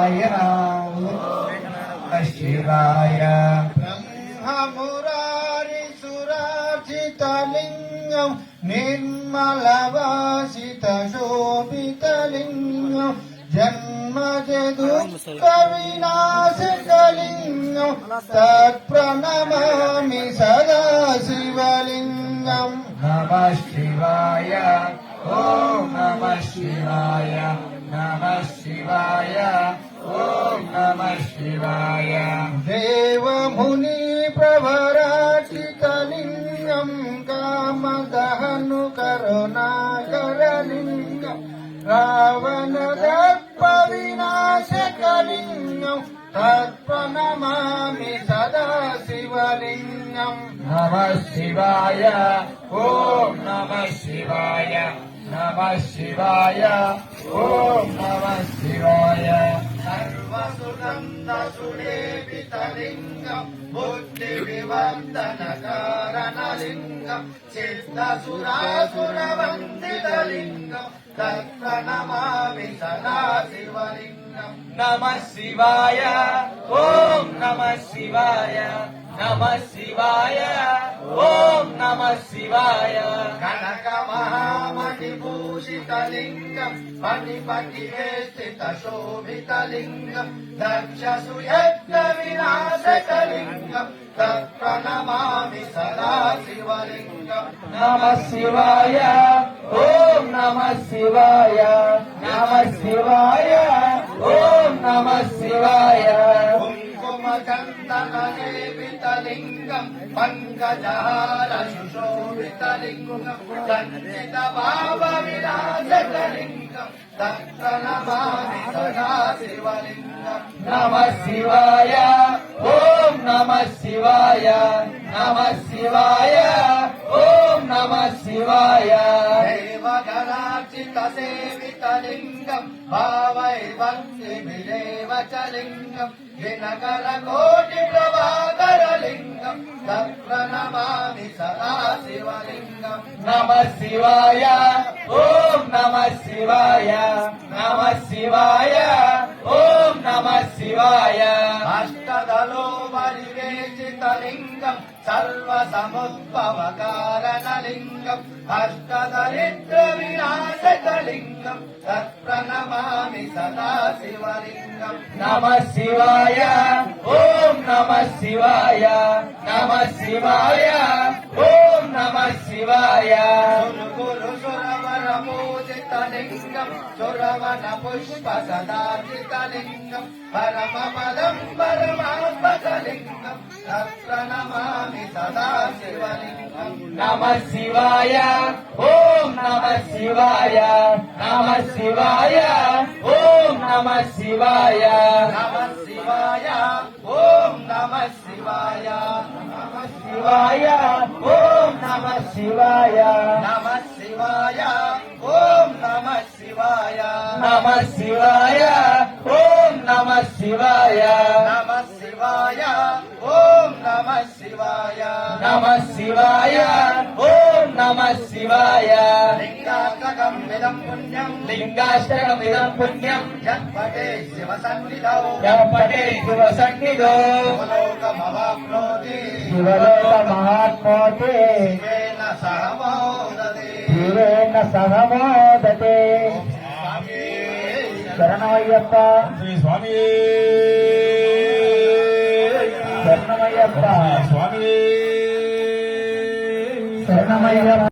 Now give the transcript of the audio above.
శివాయ శివాయ బ్రహ్మమురారి సురార్జితలింగం నిర్మలవాసిత శోభితలింగం జన్మజదుఃఖ వినాశకలింగం తత్ప్రణమామి సదా శివలింగం. నమః శివాయ ఓం నమః శివాయ నమః శివాయ ఓం నమః శివాయ. దేవముని ప్రవరాచితలింగం కామదహను కరుణాకరలింగం రావణ దర్ప వినాశకలింగం తత్ప్రణమామి సదా శివలింగం. నమః శివాయ ఓం నమః శివాయ నమః శివాయ ఓం నమః శివాయ. సర్వసుగంధ సులేపితలింగం బుద్ధి వివర్ధన కారణలింగం సిద్ధసురాసురవందితలింగం తత్ప్రణమామి సదా శివలింగం. నమః శివాయ ఓం నమః శివాయ నమః శివాయ ఓం నమః శివాయ. కనక మహామణిభూషితలింగం మణిపతివేష్టిత శోభితలింగం దక్ష సుయజ్ఞ వినాశకలింగం తత్ప్రణమామి సదా శివలింగం. నమః శివాయ ఓం నమః శివాయ నమః శివాయ ఓం నమః శివాయ. కుంకుమచందనలేపితలింగం పంకజహార సుశోభితలింగం సంచిత భావ విలాసకలింగం తత్ప్రణమామి సదా శివలింగం. నమః శివాయ ఓం నమః శివాయ నమః శివాయ ఓం నమః శివాయ. దేవగణార్చిత సేవితలింగం భావైర్వంది విలేవచలింగం దినకర కోటి ప్రభాకరలింగం తత్ప్రణమామి సదా శివలింగం. నమః శివాయ ఓం నమః శివాయ నమః శివాయ ఓం నమః శివాయ. అష్టదలో పరివేషితలింగం సర్వ సముద్భవ కారణలింగం అష్టదరిద్ర వినాశకలింగం తత్ప్రణమామి సదా శివలింగం. నమః శివాయ ఓం నమః శివాయ నమః శివాయ ఓం నమః శివాయ. గురు సురవర పూజితలింగం సురవన పుష్ప సదార్జితలింగం పరమ పదం పరమాత్మకలింగం తత్ప్రణమామి సదా శివలింగం. నమః శివాయ ఓం నమః శివాయ నమః శివాయ ఓం నమః శివాయ. నమః శివాయ ఓం నమః శివాయ నమః శివాయ ఓం నమః శివాయ నమః శివాయ ఓం నమః శివాయ నమః శివాయ ఓం నమః శివాయ నమః శివాయ ఓం నమః శివాయ నమః శివాయ ఓం నమః శివాయ. లింగాష్టకం విదం పుణ్యం లింగాష్టకమిదం పుణ్యం యత్పటే శివ సన్నిధౌ యపటే శివ సన్నిధో శివలోకమవాప్నోతి శివలోక మహాత్మోతే శివేన సహ మోదతే. శివేన సహమోదతే. శరణమయ్యప్ప స్వామి శరణమయ్యప్ప స్వామి శరణమయ్యప్ప.